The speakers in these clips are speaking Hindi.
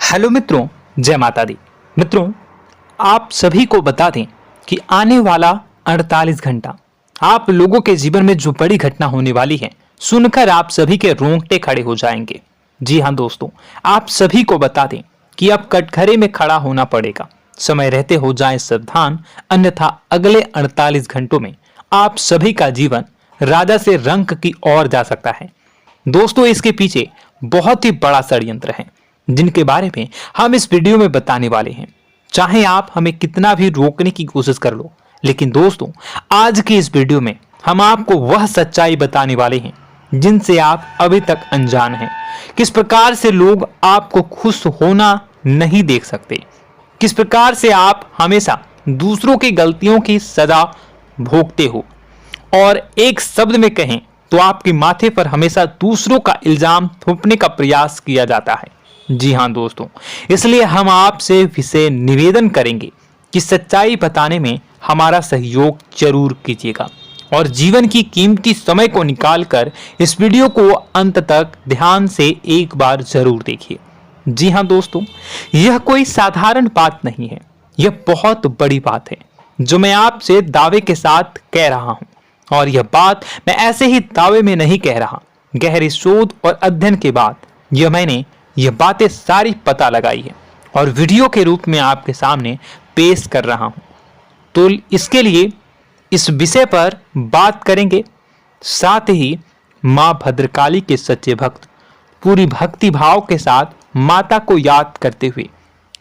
हेलो मित्रों, जय माता दी। मित्रों, आप सभी को बता दें कि आने वाला 48 घंटा आप लोगों के जीवन में जो बड़ी घटना होने वाली है, सुनकर आप सभी के रोंगटे खड़े हो जाएंगे। जी हाँ दोस्तों, आप सभी को बता दें कि अब कटघरे में खड़ा होना पड़ेगा। समय रहते हो जाएं सावधान, अन्यथा अगले 48 घंटों में आप सभी का जीवन राजा से रंक की ओर जा सकता है। दोस्तों, इसके पीछे बहुत ही बड़ा षड्यंत्र है जिनके बारे में हम इस वीडियो में बताने वाले हैं। चाहे आप हमें कितना भी रोकने की कोशिश कर लो, लेकिन दोस्तों आज की इस वीडियो में हम आपको वह सच्चाई बताने वाले हैं जिनसे आप अभी तक अनजान हैं। किस प्रकार से लोग आपको खुश होना नहीं देख सकते, किस प्रकार से आप हमेशा दूसरों की गलतियों की सजा भोगते हो, और एक शब्द में कहें तो आपके माथे पर हमेशा दूसरों का इल्जाम थोपने का प्रयास किया जाता है। जी हाँ दोस्तों, इसलिए हम आपसे विशेष निवेदन करेंगे कि सच्चाई बताने में हमारा सहयोग जरूर कीजिएगा और जीवन की कीमती समय को निकालकर इस वीडियो को अंत तक ध्यान से एक बार जरूर देखिए। जी हाँ दोस्तों, यह कोई साधारण बात नहीं है, यह बहुत बड़ी बात है जो मैं आपसे दावे के साथ कह रहा हूं। और यह बात मैं ऐसे ही दावे में नहीं कह रहा, गहरी शोध और अध्ययन के बाद मैंने यह बातें सारी पता लगाई है और वीडियो के रूप में आपके सामने पेश कर रहा हूं। तो इसके लिए इस विषय पर बात करेंगे। साथ ही मां भद्रकाली के सच्चे भक्त पूरी भक्ति भाव के साथ माता को याद करते हुए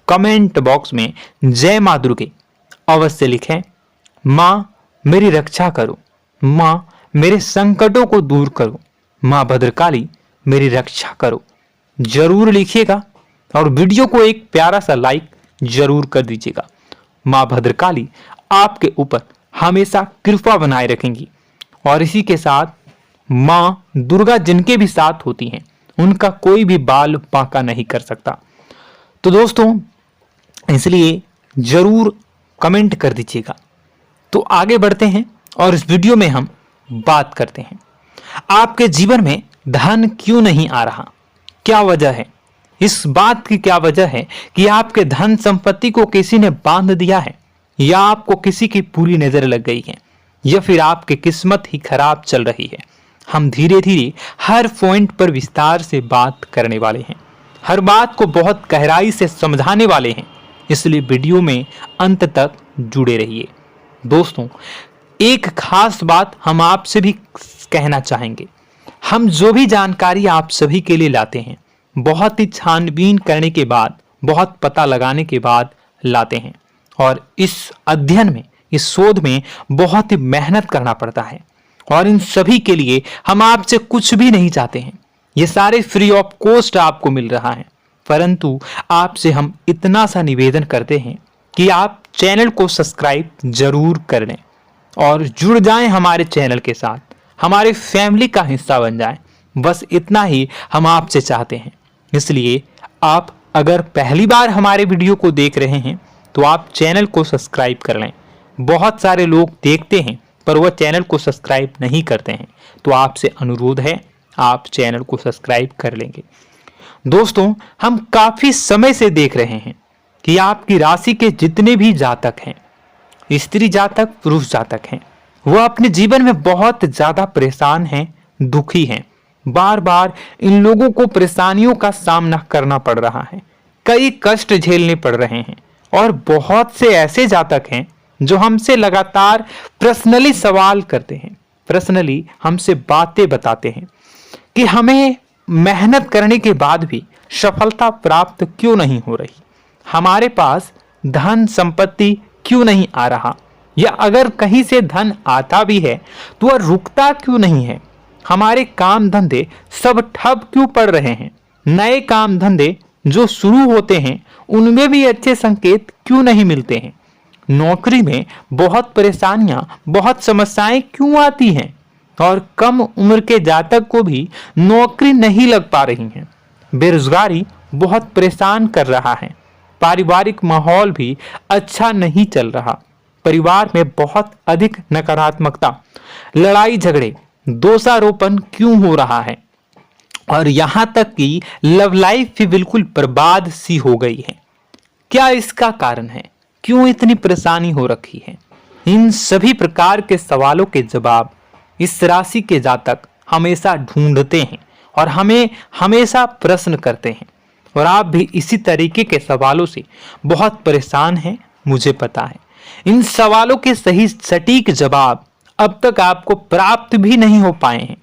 कमेंट बॉक्स में जय मां दुर्गे अवश्य लिखें। मां मेरी रक्षा करो, मां मेरे संकटों को दूर करो, मां भद्रकाली मेरी रक्षा करो, जरूर लिखिएगा और वीडियो को एक प्यारा सा लाइक जरूर कर दीजिएगा। मां भद्रकाली आपके ऊपर हमेशा कृपा बनाए रखेंगी और इसी के साथ मां दुर्गा जिनके भी साथ होती हैं उनका कोई भी बाल बांका नहीं कर सकता। तो दोस्तों, इसलिए जरूर कमेंट कर दीजिएगा। तो आगे बढ़ते हैं और इस वीडियो में हम बात करते हैं, आपके जीवन में धन क्यों नहीं आ रहा, क्या वजह है। इस बात की क्या वजह है कि आपके धन संपत्ति को किसी ने बांध दिया है, या आपको किसी की पूरी नजर लग गई है, या फिर आपकी किस्मत ही खराब चल रही है। हम धीरे धीरे हर पॉइंट पर विस्तार से बात करने वाले हैं, हर बात को बहुत गहराई से समझाने वाले हैं, इसलिए वीडियो में अंत तक जुड़े रहिए। दोस्तों, एक खास बात हम आपसे भी कहना चाहेंगे, हम जो भी जानकारी आप सभी के लिए लाते हैं बहुत ही छानबीन करने के बाद, बहुत पता लगाने के बाद लाते हैं, और इस अध्ययन में, इस शोध में बहुत ही मेहनत करना पड़ता है। और इन सभी के लिए हम आपसे कुछ भी नहीं चाहते हैं, ये सारे फ्री ऑफ कॉस्ट आपको मिल रहा है, परंतु आपसे हम इतना सा निवेदन करते हैं कि आप चैनल को सब्सक्राइब जरूर कर लें और जुड़ जाएं हमारे चैनल के साथ, हमारे फैमिली का हिस्सा बन जाएं। बस इतना ही हम आपसे चाहते हैं। इसलिए आप अगर पहली बार हमारे वीडियो को देख रहे हैं तो आप चैनल को सब्सक्राइब कर लें। बहुत सारे लोग देखते हैं पर वह चैनल को सब्सक्राइब नहीं करते हैं, तो आपसे अनुरोध है आप चैनल को सब्सक्राइब कर लेंगे। दोस्तों, हम काफी समय से देख रहे हैं कि आपकी राशि के जितने भी जातक हैं, स्त्री जातक, पुरुष जातक हैं, वह अपने जीवन में बहुत ज्यादा परेशान हैं, दुखी हैं। बार बार इन लोगों को परेशानियों का सामना करना पड़ रहा है, कई कष्ट झेलने पड़ रहे हैं, और बहुत से ऐसे जातक हैं जो हमसे लगातार पर्सनली सवाल करते हैं, पर्सनली हमसे बातें बताते हैं कि हमें मेहनत करने के बाद भी सफलता प्राप्त क्यों नहीं हो रही, हमारे पास धन संपत्ति क्यों नहीं आ रहा, या अगर कहीं से धन आता भी है तो वह रुकता क्यों नहीं है, हमारे काम धंधे सब ठप क्यों पड़ रहे हैं, नए काम धंधे जो शुरू होते हैं उनमें भी अच्छे संकेत क्यों नहीं मिलते हैं, नौकरी में बहुत परेशानियां, बहुत समस्याएं क्यों आती हैं, और कम उम्र के जातक को भी नौकरी नहीं लग पा रही है, बेरोजगारी बहुत परेशान कर रहा है, पारिवारिक माहौल भी अच्छा नहीं चल रहा, परिवार में बहुत अधिक नकारात्मकता, लड़ाई झगड़े, दोषारोपण क्यों हो रहा है, और यहां तक कि लव लाइफ भी बिल्कुल बर्बाद सी हो गई है। क्या इसका कारण है? क्यों इतनी परेशानी हो रखी है? इन सभी प्रकार के सवालों के जवाब इस राशि के जातक हमेशा ढूंढते हैं और हमें हमेशा प्रश्न करते हैं। और आप भी इसी तरीके के सवालों से बहुत परेशान हैं, मुझे पता है। इन सवालों के सही सटीक जवाब अब तक आपको प्राप्त भी नहीं हो पाए हैं।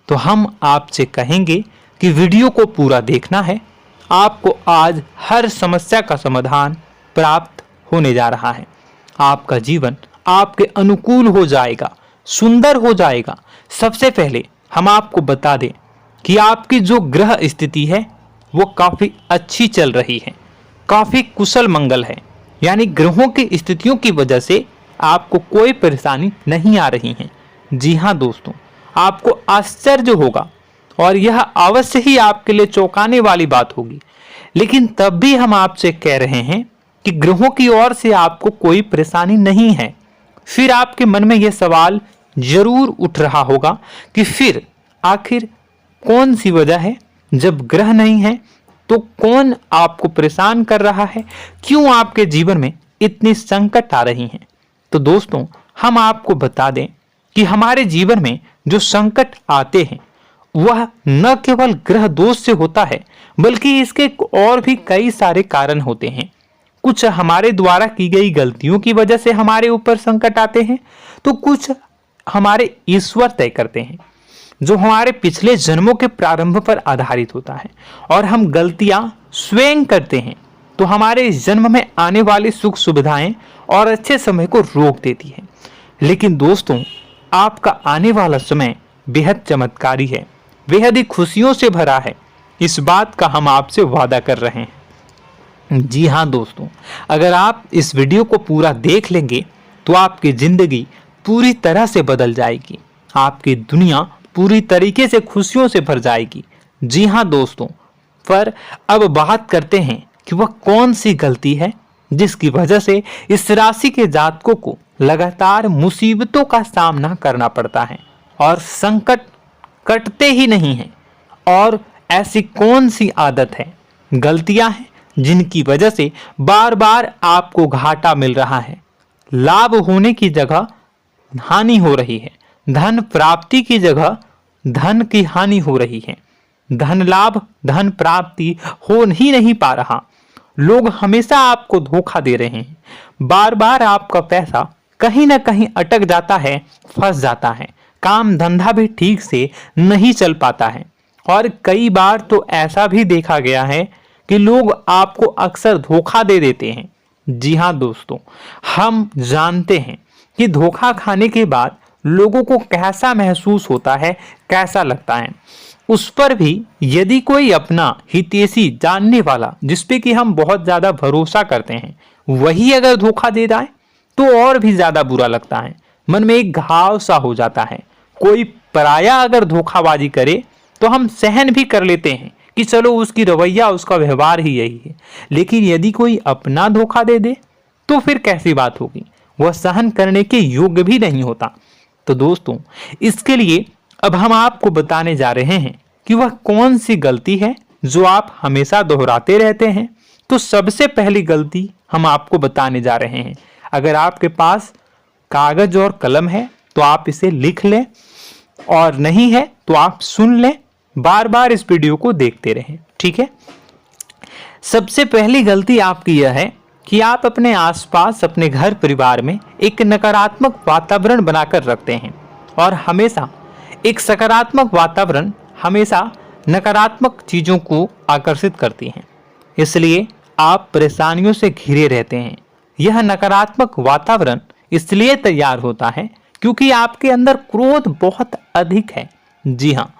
तो हम आपसे कहेंगे कि वीडियो को पूरा देखना है। आपको आज हर समस्या का समाधान प्राप्त होने जा रहा है। आपका जीवन आपके अनुकूल हो जाएगा, सुंदर हो जाएगा। सबसे पहले हम आपको बता दें कि आपकी जो ग्रह स्थिति है वो काफी अच्छी चल रही है, काफी कुशल मंगल है। यानी ग्रहों की स्थितियों की वजह से आपको कोई परेशानी नहीं आ रही है। जी हाँ दोस्तों, आपको आश्चर्य होगा और यह अवश्य ही आपके लिए चौंकाने वाली बात होगी। लेकिन तब भी हम आपसे कह रहे हैं कि ग्रहों की ओर से आपको कोई परेशानी नहीं है। फिर आपके मन में यह सवाल जरूर उठ रहा होगा कि फिर आखिर कौन सी वजह है? जब ग्रह नहीं है तो कौन आपको परेशान कर रहा है? क्यों आपके जीवन में इतनी संकट आ रही हैं? तो दोस्तों, हम आपको बता दें कि हमारे जीवन में जो संकट आते हैं वह न केवल ग्रह दोष से होता है, बल्कि इसके और भी कई सारे कारण होते हैं। कुछ हमारे द्वारा की गई गलतियों की वजह से हमारे ऊपर संकट आते हैं, तो कुछ हमारे ईश्वर तय करते हैं, जो हमारे पिछले जन्मों के प्रारंभ पर आधारित होता है। और हम गलतियां स्वयं करते हैं तो हमारे इस जन्म में आने वाली सुख सुविधाएं और अच्छे समय को रोक देती है। लेकिन दोस्तों, आपका आने वाला समय बेहद चमत्कारी है, बेहद ही खुशियों से भरा है। इस बात का हम आपसे वादा कर रहे हैं। जी हाँ दोस्तों, अगर आप इस वीडियो को पूरा देख लेंगे तो आपकी जिंदगी पूरी तरह से बदल जाएगी, आपकी दुनिया पूरी तरीके से खुशियों से भर जाएगी। जी हाँ दोस्तों, पर अब बात करते हैं कि वह कौन सी गलती है जिसकी वजह से इस राशि के जातकों को लगातार मुसीबतों का सामना करना पड़ता है और संकट कटते ही नहीं हैं। और ऐसी कौन सी आदत है, गलतियां हैं जिनकी वजह से बार बार आपको घाटा मिल रहा है, लाभ होने की जगह हानि हो रही है, धन प्राप्ति की जगह धन की हानि हो रही है, धन लाभ धन प्राप्ति हो ही नहीं पा रहा, लोग हमेशा आपको धोखा दे रहे हैं, बार बार आपका पैसा कहीं ना कहीं अटक जाता है, फंस जाता है, काम धंधा भी ठीक से नहीं चल पाता है। और कई बार तो ऐसा भी देखा गया है कि लोग आपको अक्सर धोखा दे देते हैं। जी हाँ दोस्तों, हम जानते हैं कि धोखा खाने के बाद लोगों को कैसा महसूस होता है, कैसा लगता है। उस पर भी यदि कोई अपना हितैषी जानने वाला, जिसपे कि हम बहुत ज्यादा भरोसा करते हैं, वही अगर धोखा दे जाए तो और भी ज्यादा बुरा लगता है, मन में एक घाव सा हो जाता है। कोई पराया अगर धोखाबाजी करे तो हम सहन भी कर लेते हैं कि चलो उसकी रवैया, उसका व्यवहार ही यही है। लेकिन यदि कोई अपना धोखा दे दे तो फिर कैसी बात होगी, वह सहन करने के योग्य भी नहीं होता। तो दोस्तों, इसके लिए अब हम आपको बताने जा रहे हैं कि वह कौन सी गलती है जो आप हमेशा दोहराते रहते हैं। तो सबसे पहली गलती हम आपको बताने जा रहे हैं। अगर आपके पास कागज और कलम है तो आप इसे लिख लें, और नहीं है तो आप सुन लें, बार बार इस वीडियो को देखते रहें, ठीक है। सबसे पहली गलती आपकी यह है कि आप अपने आसपास, अपने घर परिवार में एक नकारात्मक वातावरण बनाकर रखते हैं। और हमेशा एक सकारात्मक वातावरण हमेशा नकारात्मक चीजों को आकर्षित करती हैं, इसलिए आप परेशानियों से घिरे रहते हैं। यह नकारात्मक वातावरण इसलिए तैयार होता है क्योंकि आपके अंदर क्रोध बहुत अधिक है। जी हाँ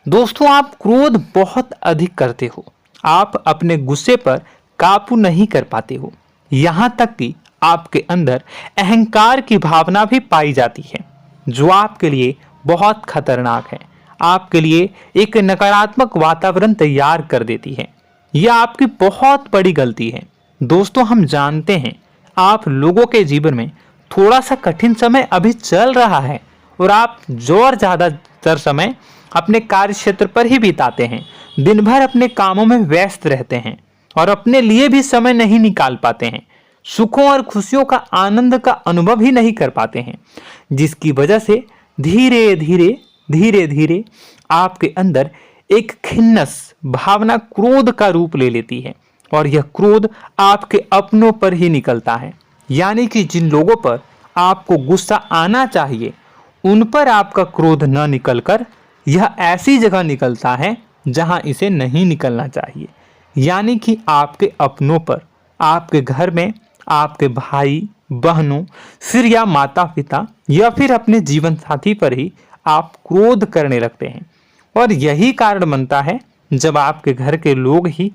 दोस्तों, आप क्रोध बहुत अधिक करते हो, आप अपने गुस्से पर काबू नहीं कर पाते हो, यहाँ तक कि आपके अंदर अहंकार की भावना भी पाई जाती है, जो आपके लिए बहुत खतरनाक है, आपके लिए एक नकारात्मक वातावरण तैयार कर देती है। यह आपकी बहुत बड़ी गलती है। दोस्तों, हम जानते हैं आप लोगों के जीवन में थोड़ा सा कठिन समय अभी चल रहा है और आप और ज्यादातर समय अपने कार्य क्षेत्र पर ही बिताते हैं, दिन भर अपने कामों में व्यस्त रहते हैं और अपने लिए भी समय नहीं निकाल पाते हैं, सुखों और खुशियों का आनंद का अनुभव ही नहीं कर पाते हैं, जिसकी वजह से धीरे धीरे धीरे धीरे आपके अंदर एक खिन्नस भावना क्रोध का रूप ले लेती है और यह क्रोध आपके अपनों पर ही निकलता है। यानी कि जिन लोगों पर आपको गुस्सा आना चाहिए उन पर आपका क्रोध न निकलकर यह ऐसी जगह निकलता है जहां इसे नहीं निकलना चाहिए। यानी कि आपके अपनों पर, आपके घर में आपके भाई बहनों, फिर या माता पिता या फिर अपने जीवन साथी पर ही आप क्रोध करने लगते हैं। और यही कारण बनता है जब आपके घर के लोग ही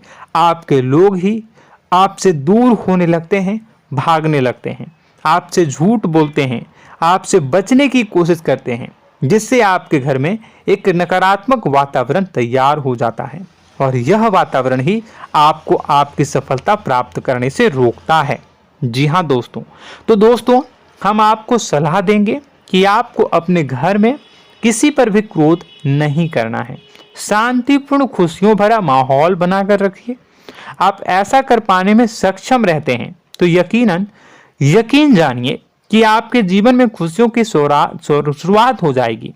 आपसे दूर होने लगते हैं, भागने लगते हैं, आपसे झूठ बोलते हैं, आपसे बचने की कोशिश करते हैं, जिससे आपके घर में एक नकारात्मक वातावरण तैयार हो जाता है और यह वातावरण ही आपको आपकी सफलता प्राप्त करने से रोकता है। जी हाँ दोस्तों, तो दोस्तों हम आपको सलाह देंगे कि आपको अपने घर में किसी पर भी क्रोध नहीं करना है। शांतिपूर्ण खुशियों भरा माहौल बनाकर रखिए। आप ऐसा कर पाने में सक्षम रहते हैं तो यकीन जानिए कि आपके जीवन में खुशियों की शुरुआत हो जाएगी,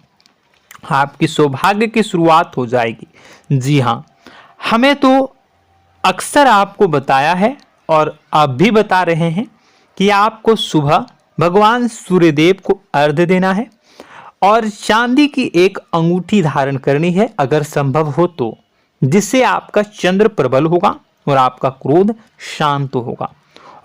आपकी सौभाग्य की शुरुआत हो जाएगी। जी हाँ, हमें तो अक्सर आपको बताया है और आप भी बता रहे हैं कि आपको सुबह भगवान सूर्यदेव को अर्घ्य देना है और चांदी की एक अंगूठी धारण करनी है अगर संभव हो तो, जिससे आपका चंद्र प्रबल होगा और आपका क्रोध शांत होगा।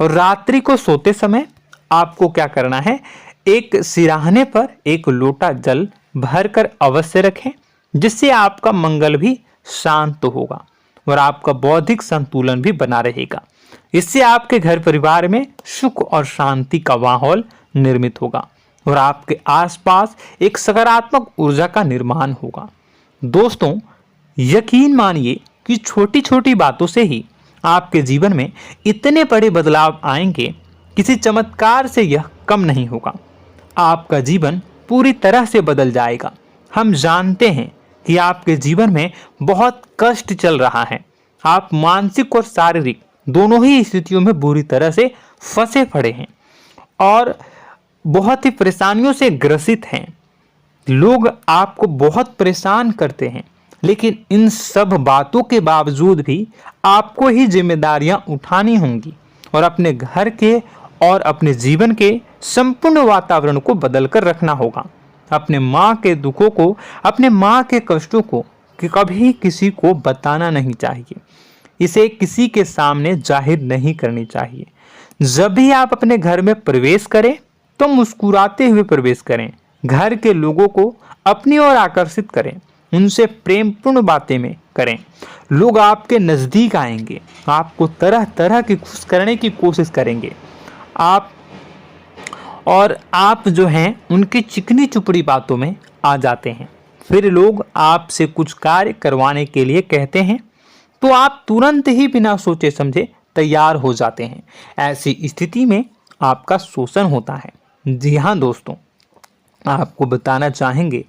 और रात्रि को सोते समय आपको क्या करना है, एक सिराहने पर एक लोटा जल भरकर अवश्य रखें, जिससे आपका मंगल भी शांत होगा और आपका बौद्धिक संतुलन भी बना रहेगा। इससे आपके घर परिवार में सुख और शांति का माहौल निर्मित होगा और आपके आसपास एक सकारात्मक ऊर्जा का निर्माण होगा। दोस्तों यकीन मानिए कि छोटी छोटी बातों से ही आपके जीवन में इतने बड़े बदलाव आएंगे, किसी चमत्कार से यह कम नहीं होगा। आपका जीवन पूरी तरह से बदल जाएगा। हम जानते हैं कि आपके जीवन में बहुत कष्ट चल रहा है, आप मानसिक और शारीरिक दोनों ही स्थितियों में बुरी तरह से फंसे पड़े हैं और बहुत ही परेशानियों से ग्रसित हैं। लोग आपको बहुत परेशान करते हैं, लेकिन इन सब बातों के बावजूद भी आपको ही जिम्मेदारियां उठानी होंगी और अपने घर के और अपने जीवन के संपूर्ण वातावरण को बदलकर रखना होगा। अपने माँ के दुखों को, अपने माँ के कष्टों को कभी किसी को बताना नहीं चाहिए, इसे किसी के सामने जाहिर नहीं करनी चाहिए। जब भी आप अपने घर में प्रवेश करें तो मुस्कुराते हुए प्रवेश करें, घर के लोगों को अपनी ओर आकर्षित करें, उनसे प्रेमपूर्ण बातें में करें। लोग आपके नज़दीक आएंगे, आपको तरह तरह की खुश करने की कोशिश करेंगे। आप जो हैं उनकी चिकनी चुपड़ी बातों में आ जाते हैं। फिर लोग आपसे कुछ कार्य करवाने के लिए कहते हैं तो आप तुरंत ही बिना सोचे समझे तैयार हो जाते हैं। ऐसी स्थिति में आपका शोषण होता है। जी हाँ दोस्तों, आपको बताना चाहेंगे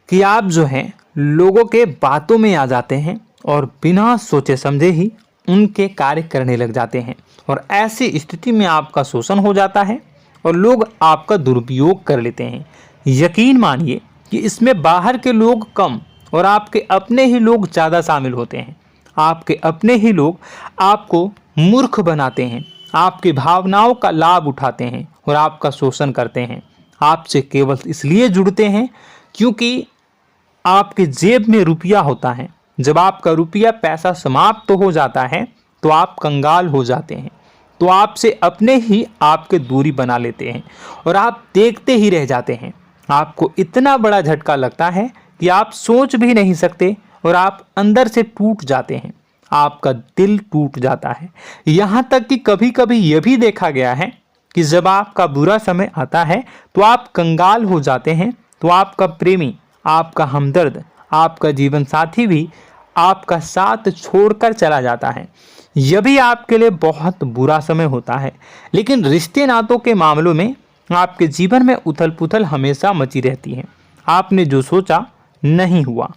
कि आप जो हैं लोगों के बातों में आ जाते हैं और बिना सोचे समझे ही उनके कार्य करने लग जाते हैं और ऐसी स्थिति में आपका शोषण हो जाता है और लोग आपका दुरुपयोग कर लेते हैं। यकीन मानिए कि इसमें बाहर के लोग कम और आपके अपने ही लोग ज़्यादा शामिल होते हैं। आपके अपने ही लोग आपको मूर्ख बनाते हैं, आपकी भावनाओं का लाभ उठाते हैं और आपका शोषण करते हैं। आपसे केवल इसलिए जुड़ते हैं क्योंकि आपके जेब में रुपया होता है। जब आपका रुपया पैसा समाप्त हो जाता है तो आप कंगाल हो जाते हैं, तो आपसे अपने ही आपके दूरी बना लेते हैं और आप देखते ही रह जाते हैं। आपको इतना बड़ा झटका लगता है कि आप सोच भी नहीं सकते और आप अंदर से टूट जाते हैं, आपका दिल टूट जाता है। यहाँ तक कि कभी कभी यह भी देखा गया है कि जब आपका बुरा समय आता है तो आप कंगाल हो जाते हैं, तो आपका प्रेमी, आपका हमदर्द, आपका जीवन साथी भी आपका साथ छोड़कर चला जाता है। यह भी आपके लिए बहुत बुरा समय होता है। लेकिन रिश्ते नातों के मामलों में आपके जीवन में उथल पुथल हमेशा मची रहती है। आपने जो सोचा नहीं हुआ।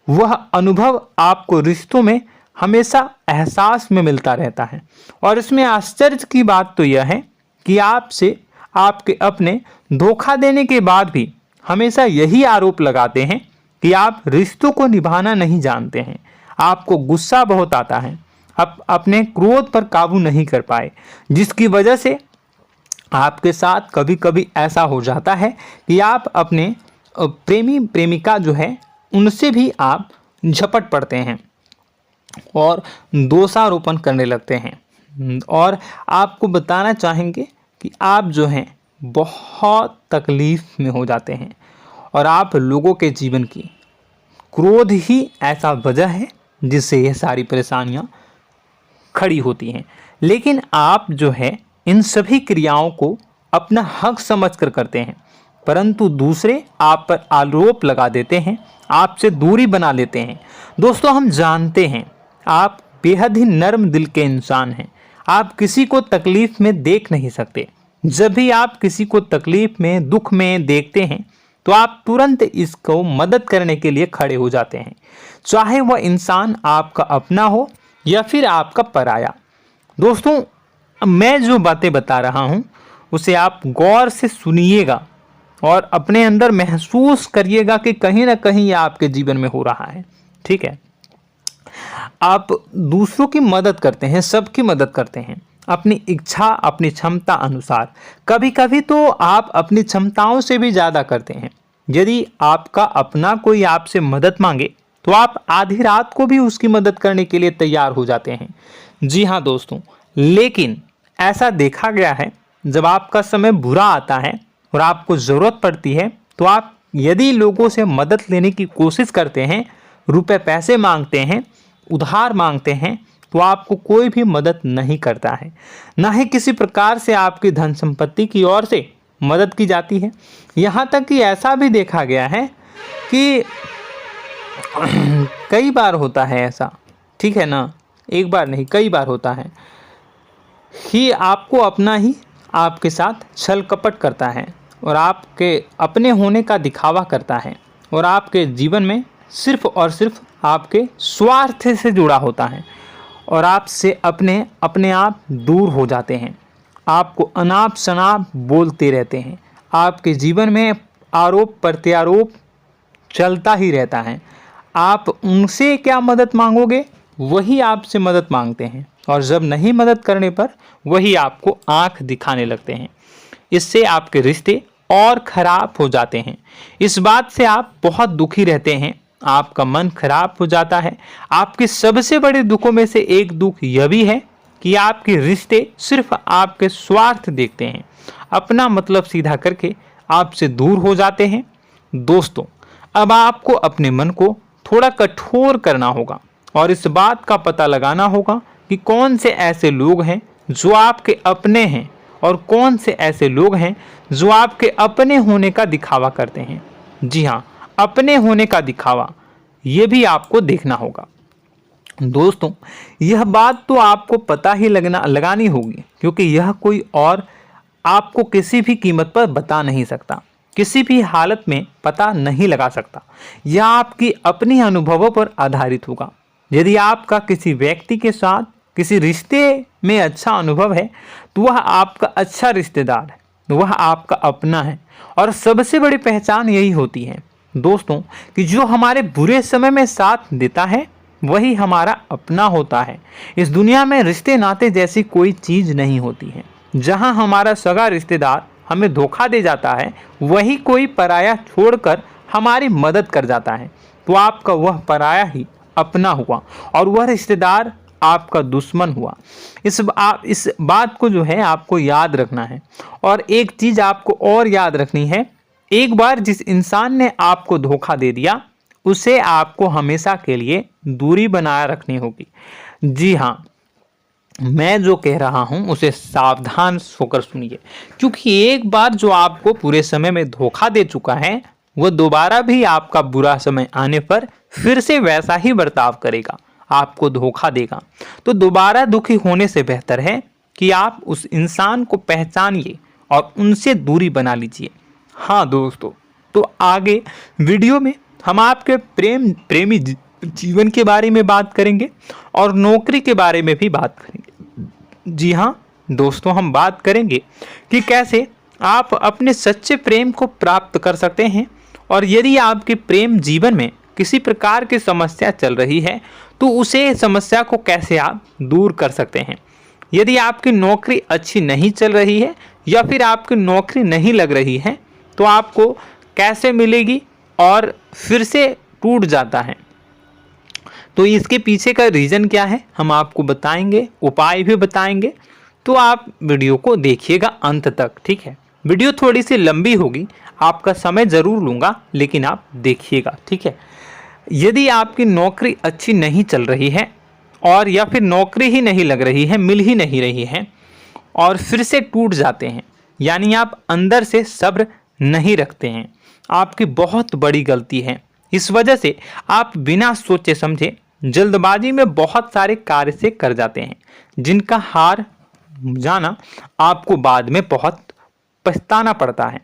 वह अनुभव आपको रिश्तों में हमेशा एहसास में मिलता रहता है। और इसमें आश्चर्य की बात तो यह है कि आपसे आपके अपने धोखा देने के बाद भी हमेशा यही आरोप लगाते हैं कि आप रिश्तों को निभाना नहीं जानते हैं। आपको गुस्सा बहुत आता है, आप अपने क्रोध पर काबू नहीं कर पाए, जिसकी वजह से आपके साथ कभी कभी ऐसा हो जाता है कि आप अपने प्रेमी प्रेमिका जो है उनसे भी आप झपट पड़ते हैं और दोषारोपण करने लगते हैं। और आपको बताना चाहेंगे कि आप जो हैं बहुत तकलीफ में हो जाते हैं और आप लोगों के जीवन की क्रोध ही ऐसा वजह है जिससे यह सारी परेशानियां खड़ी होती हैं। लेकिन आप जो है इन सभी क्रियाओं को अपना हक समझकर करते हैं, परंतु दूसरे आप पर आरोप लगा देते हैं, आपसे दूरी बना लेते हैं। दोस्तों, हम जानते हैं आप बेहद ही नर्म दिल के इंसान हैं। आप किसी को तकलीफ में देख नहीं सकते। जब भी आप किसी को तकलीफ में, दुख में देखते हैं तो आप तुरंत इसको मदद करने के लिए खड़े हो जाते हैं, चाहे वह इंसान आपका अपना हो या फिर आपका पराया। दोस्तों, मैं जो बातें बता रहा हूं उसे आप गौर से सुनिएगा और अपने अंदर महसूस करिएगा कि कहीं ना कहीं यह आपके जीवन में हो रहा है। ठीक है, आप दूसरों की मदद करते हैं, सबकी मदद करते हैं अपनी इच्छा, अपनी क्षमता अनुसार। कभी कभी तो आप अपनी क्षमताओं से भी ज़्यादा करते हैं। यदि आपका अपना कोई आपसे मदद मांगे तो आप आधी रात को भी उसकी मदद करने के लिए तैयार हो जाते हैं। जी हाँ दोस्तों, लेकिन ऐसा देखा गया है जब आपका समय बुरा आता है और आपको ज़रूरत पड़ती है तो आप यदि लोगों से मदद लेने की कोशिश करते हैं, रुपए पैसे मांगते हैं, उधार मांगते हैं, तो आपको कोई भी मदद नहीं करता है। ना ही किसी प्रकार से आपकी धन संपत्ति की ओर से मदद की जाती है। यहाँ तक कि ऐसा भी देखा गया है कि कई बार होता है ऐसा, ठीक है ना, एक बार नहीं कई बार होता है कि आपको अपना ही आपके साथ छल कपट करता है और आपके अपने होने का दिखावा करता है और आपके जीवन में सिर्फ और सिर्फ आपके स्वार्थ से जुड़ा होता है और आपसे अपने आप दूर हो जाते हैं। आपको अनाप शनाप बोलते रहते हैं। आपके जीवन में आरोप प्रत्यारोप चलता ही रहता है। आप उनसे क्या मदद मांगोगे, वही आपसे मदद मांगते हैं और जब नहीं मदद करने पर वही आपको आंख दिखाने लगते हैं। इससे आपके रिश्ते और खराब हो जाते हैं। इस बात से आप बहुत दुखी रहते हैं, आपका मन खराब हो जाता है। आपके सबसे बड़े दुखों में से एक दुख यह भी है कि आपके रिश्ते सिर्फ आपके स्वार्थ देखते हैं, अपना मतलब सीधा करके आपसे दूर हो जाते हैं। दोस्तों, अब आपको अपने मन को थोड़ा कठोर करना होगा और इस बात का पता लगाना होगा कि कौन से ऐसे लोग हैं जो आपके अपने हैं और कौन से ऐसे लोग हैं जो आपके अपने होने का दिखावा करते हैं। जी हाँ, अपने होने का दिखावा, ये भी आपको देखना होगा। दोस्तों, यह बात तो आपको पता ही लगानी होगी, क्योंकि यह कोई और आपको किसी भी कीमत पर बता नहीं सकता, किसी भी हालत में पता नहीं लगा सकता। यह आपकी अपनी अनुभवों पर आधारित होगा। यदि आपका किसी व्यक्ति के साथ किसी रिश्ते में अच्छा अनुभव है तो वह आपका अच्छा रिश्तेदार है, वह आपका अपना है। और सबसे बड़ी पहचान यही होती है दोस्तों कि जो हमारे बुरे समय में साथ देता है वही हमारा अपना होता है। इस दुनिया में रिश्ते नाते जैसी कोई चीज़ नहीं होती है। जहां हमारा सगा रिश्तेदार हमें धोखा दे जाता है, वही कोई पराया छोड़कर हमारी मदद कर जाता है, तो आपका वह पराया ही अपना हुआ और वह रिश्तेदार आपका दुश्मन हुआ। इस बात को जो है आपको याद रखना है। और एक चीज़ आपको और याद रखनी है, एक बार जिस इंसान ने आपको धोखा दे दिया उसे आपको हमेशा के लिए दूरी बनाए रखनी होगी। जी हाँ, मैं जो कह रहा हूं उसे सावधान होकर सुनिए, क्योंकि एक बार जो आपको पूरे समय में धोखा दे चुका है वह दोबारा भी आपका बुरा समय आने पर फिर से वैसा ही बर्ताव करेगा, आपको धोखा देगा। तो दोबारा दुखी होने से बेहतर है कि आप उस इंसान को पहचानिए और उनसे दूरी बना लीजिए। हाँ दोस्तों, तो आगे वीडियो में हम आपके प्रेमी जीवन के बारे में बात करेंगे और नौकरी के बारे में भी बात करेंगे। जी हाँ दोस्तों, हम बात करेंगे कि कैसे आप अपने सच्चे प्रेम को प्राप्त कर सकते हैं, और यदि आपके प्रेम जीवन में किसी प्रकार की समस्या चल रही है तो उसे समस्या को कैसे आप दूर कर सकते हैं। यदि आपकी नौकरी अच्छी नहीं चल रही है या फिर आपकी नौकरी नहीं लग रही है तो आपको कैसे मिलेगी और फिर से टूट जाता है, तो इसके पीछे का रीज़न क्या है हम आपको बताएंगे, उपाय भी बताएंगे। तो आप वीडियो को देखिएगा अंत तक, ठीक है। वीडियो थोड़ी सी लंबी होगी, आपका समय ज़रूर लूँगा, लेकिन आप देखिएगा, ठीक है। यदि आपकी नौकरी अच्छी नहीं चल रही है और या फिर नौकरी ही नहीं लग रही है, मिल ही नहीं रही है और फिर से टूट जाते हैं, यानी आप अंदर से सब्र नहीं रखते हैं, आपकी बहुत बड़ी गलती है। इस वजह से आप बिना सोचे समझे जल्दबाजी में बहुत सारे कार्य से कर जाते हैं, जिनका हार जाना आपको बाद में बहुत पछताना पड़ता है।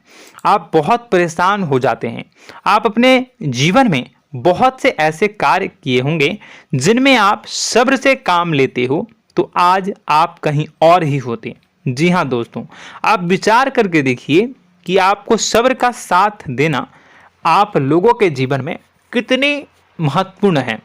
आप बहुत परेशान हो जाते हैं। आप अपने जीवन में बहुत से ऐसे कार्य किए होंगे जिनमें आप सब्र से काम लेते हो, तो आज आप कहीं और ही होते। जी हाँ दोस्तों, आप विचार करके देखिए कि आपको सब्र का साथ देना आप लोगों के जीवन में कितनी महत्वपूर्ण है।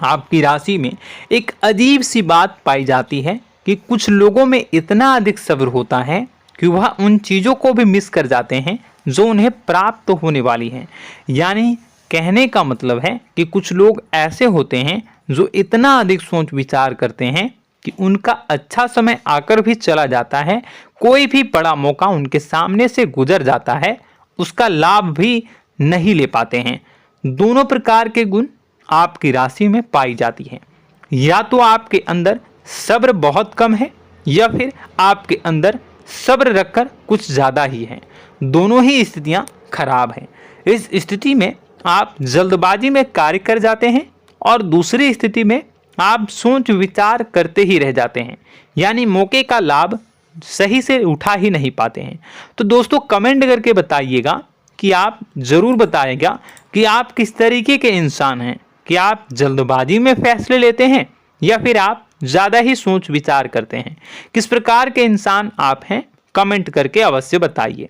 आपकी राशि में एक अजीब सी बात पाई जाती है कि कुछ लोगों में इतना अधिक सब्र होता है कि वह उन चीज़ों को भी मिस कर जाते हैं जो उन्हें प्राप्त होने वाली हैं। यानी कहने का मतलब है कि कुछ लोग ऐसे होते हैं जो इतना अधिक सोच विचार करते हैं कि उनका अच्छा समय आकर भी चला जाता है, कोई भी बड़ा मौका उनके सामने से गुजर जाता है, उसका लाभ भी नहीं ले पाते हैं। दोनों प्रकार के गुण आपकी राशि में पाई जाती हैं। या तो आपके अंदर सब्र बहुत कम है या फिर आपके अंदर सब्र रखकर कुछ ज़्यादा ही है। दोनों ही स्थितियाँ खराब हैं। इस स्थिति में आप जल्दबाजी में कार्य कर जाते हैं और दूसरी स्थिति में आप सोच विचार करते ही रह जाते हैं, यानी मौके का लाभ सही से उठा ही नहीं पाते हैं। तो दोस्तों कमेंट करके बताइएगा कि आप ज़रूर बताइएगा कि आप किस तरीके के इंसान हैं, कि आप जल्दबाजी में फैसले लेते हैं या फिर आप ज़्यादा ही सोच विचार करते हैं। किस प्रकार के इंसान आप हैं, कमेंट करके अवश्य बताइए।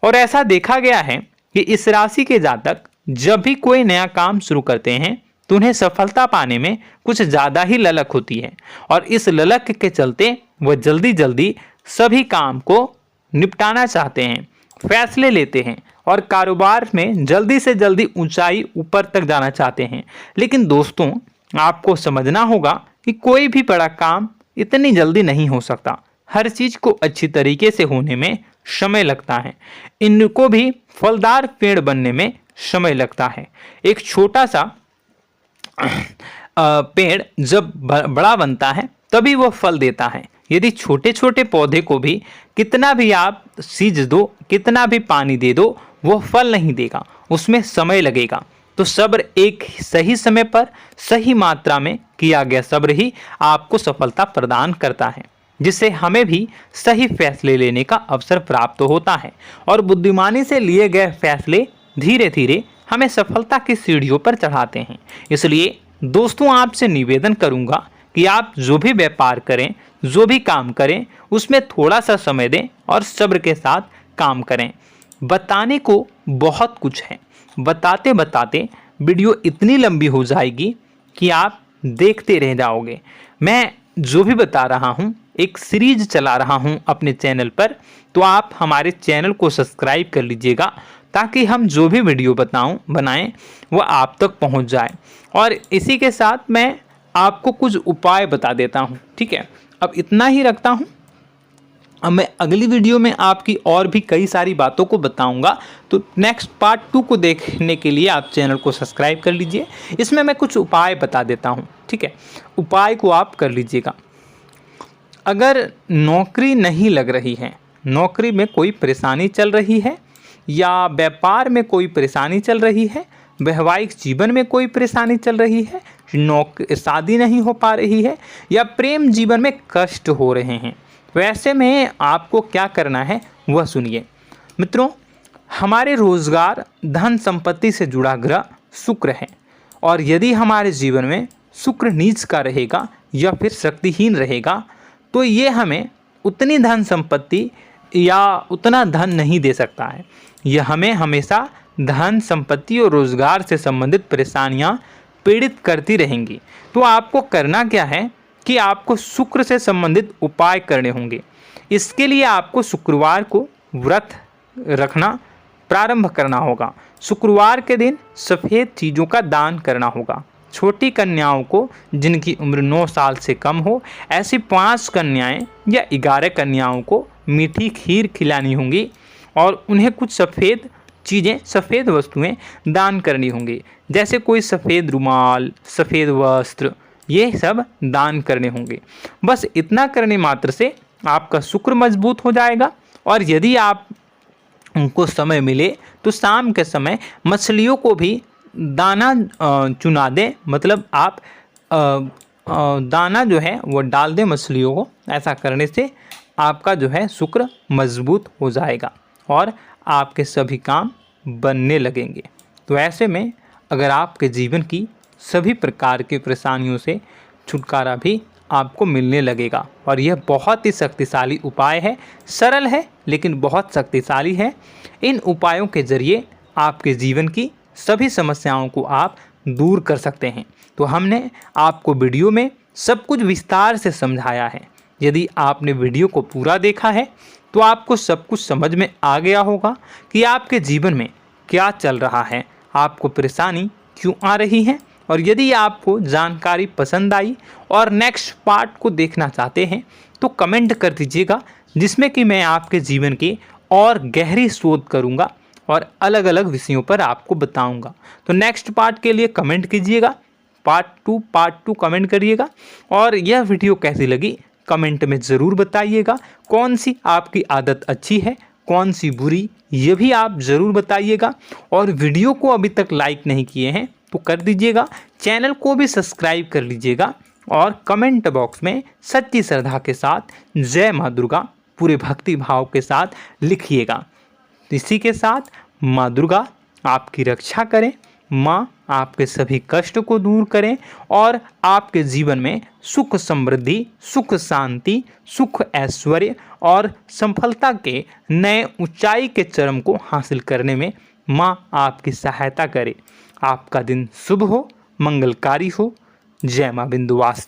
और ऐसा देखा गया है कि इस राशि के जातक जब भी कोई नया काम शुरू करते हैं तो उन्हें सफलता पाने में कुछ ज़्यादा ही ललक होती है, और इस ललक के चलते वह जल्दी जल्दी सभी काम को निपटाना चाहते हैं, फैसले लेते हैं और कारोबार में जल्दी से जल्दी ऊंचाई ऊपर तक जाना चाहते हैं। लेकिन दोस्तों आपको समझना होगा कि कोई भी बड़ा काम इतनी जल्दी नहीं हो सकता। हर चीज़ को अच्छी तरीके से होने में समय लगता है। इनको भी फलदार पेड़ बनने में समय लगता है। एक छोटा सा पेड़ जब बड़ा बनता है तभी वो फल देता है। यदि छोटे छोटे पौधे को भी कितना भी आप सींच दो, कितना भी पानी दे दो, वो फल नहीं देगा, उसमें समय लगेगा। तो सब्र एक सही समय पर सही मात्रा में किया गया सब्र ही आपको सफलता प्रदान करता है, जिससे हमें भी सही फैसले लेने का अवसर प्राप्त होता है और बुद्धिमानी से लिए गए फैसले धीरे धीरे हमें सफलता की सीढ़ियों पर चढ़ाते हैं। इसलिए दोस्तों आपसे निवेदन करूंगा कि आप जो भी व्यापार करें, जो भी काम करें, उसमें थोड़ा सा समय दें और सब्र के साथ काम करें। बताने को बहुत कुछ है, बताते बताते वीडियो इतनी लंबी हो जाएगी कि आप देखते रह जाओगे। मैं जो भी बता रहा हूँ एक सीरीज चला रहा हूँ अपने चैनल पर, तो आप हमारे चैनल को सब्सक्राइब कर लीजिएगा ताकि हम जो भी वीडियो बनाएं वो आप तक पहुँच जाए। और इसी के साथ मैं आपको कुछ उपाय बता देता हूँ, ठीक है। अब इतना ही रखता हूँ। अब मैं अगली वीडियो में आपकी और भी कई सारी बातों को बताऊंगा, तो नेक्स्ट पार्ट 2 को देखने के लिए आप चैनल को सब्सक्राइब कर लीजिए। इसमें मैं कुछ उपाय बता देता हूं, ठीक है। उपाय को आप कर लीजिएगा। अगर नौकरी नहीं लग रही है, नौकरी में कोई परेशानी चल रही है, या व्यापार में कोई परेशानी चल रही है, वैवाहिक जीवन में कोई परेशानी चल रही है, शादी नहीं हो पा रही है, या प्रेम जीवन में कष्ट हो रहे हैं, वैसे में आपको क्या करना है वह सुनिए। मित्रों, हमारे रोजगार धन संपत्ति से जुड़ा ग्रह शुक्र है, और यदि हमारे जीवन में शुक्र नीच का रहेगा या फिर शक्तिहीन रहेगा तो ये हमें उतनी धन संपत्ति या उतना धन नहीं दे सकता है। यह हमें हमेशा धन संपत्ति और रोजगार से संबंधित परेशानियां पीड़ित करती रहेंगी। तो आपको करना क्या है कि आपको शुक्र से संबंधित उपाय करने होंगे। इसके लिए आपको शुक्रवार को व्रत रखना प्रारंभ करना होगा। शुक्रवार के दिन सफ़ेद चीज़ों का दान करना होगा। छोटी कन्याओं को जिनकी उम्र 9 साल से कम हो, ऐसी 5 कन्याएं या 11 कन्याओं को मीठी खीर खिलानी होंगी और उन्हें कुछ सफ़ेद चीज़ें, सफ़ेद वस्तुएं दान करनी होंगी, जैसे कोई सफ़ेद रुमाल, सफ़ेद वस्त्र, ये सब दान करने होंगे। बस इतना करने मात्र से आपका शुक्र मजबूत हो जाएगा। और यदि आप उनको समय मिले तो शाम के समय मछलियों को भी दाना चुना दें, मतलब आप दाना जो है वो डाल दें मछलियों को। ऐसा करने से आपका जो है शुक्र मजबूत हो जाएगा और आपके सभी काम बनने लगेंगे। तो ऐसे में अगर आपके जीवन की सभी प्रकार की परेशानियों से छुटकारा भी आपको मिलने लगेगा। और यह बहुत ही शक्तिशाली उपाय है, सरल है लेकिन बहुत शक्तिशाली है। इन उपायों के ज़रिए आपके जीवन की सभी समस्याओं को आप दूर कर सकते हैं। तो हमने आपको वीडियो में सब कुछ विस्तार से समझाया है। यदि आपने वीडियो को पूरा देखा है तो आपको सब कुछ समझ में आ गया होगा कि आपके जीवन में क्या चल रहा है, आपको परेशानी क्यों आ रही है। और यदि आपको जानकारी पसंद आई और नेक्स्ट पार्ट को देखना चाहते हैं तो कमेंट कर दीजिएगा, जिसमें कि मैं आपके जीवन की और गहरी शोध करूंगा और अलग अलग विषयों पर आपको बताऊंगा। तो नेक्स्ट पार्ट के लिए कमेंट कीजिएगा, पार्ट टू कमेंट करिएगा। और यह वीडियो कैसी लगी कमेंट में ज़रूर बताइएगा। कौन सी आपकी आदत अच्छी है, कौन सी बुरी, ये भी आप ज़रूर बताइएगा। और वीडियो को अभी तक लाइक नहीं किए हैं तो कर दीजिएगा, चैनल को भी सब्सक्राइब कर लीजिएगा और कमेंट बॉक्स में सच्ची श्रद्धा के साथ जय माँ दुर्गा पूरे भक्ति भाव के साथ लिखिएगा। इसी के साथ माँ दुर्गा आपकी रक्षा करें, माँ आपके सभी कष्ट को दूर करें और आपके जीवन में सुख समृद्धि, सुख शांति, सुख ऐश्वर्य और सफलता के नए ऊंचाई के चरम को हासिल करने में माँ आपकी सहायता करे। आपका दिन शुभ हो, मंगलकारी हो। जय माँ विंध्यवासिनी।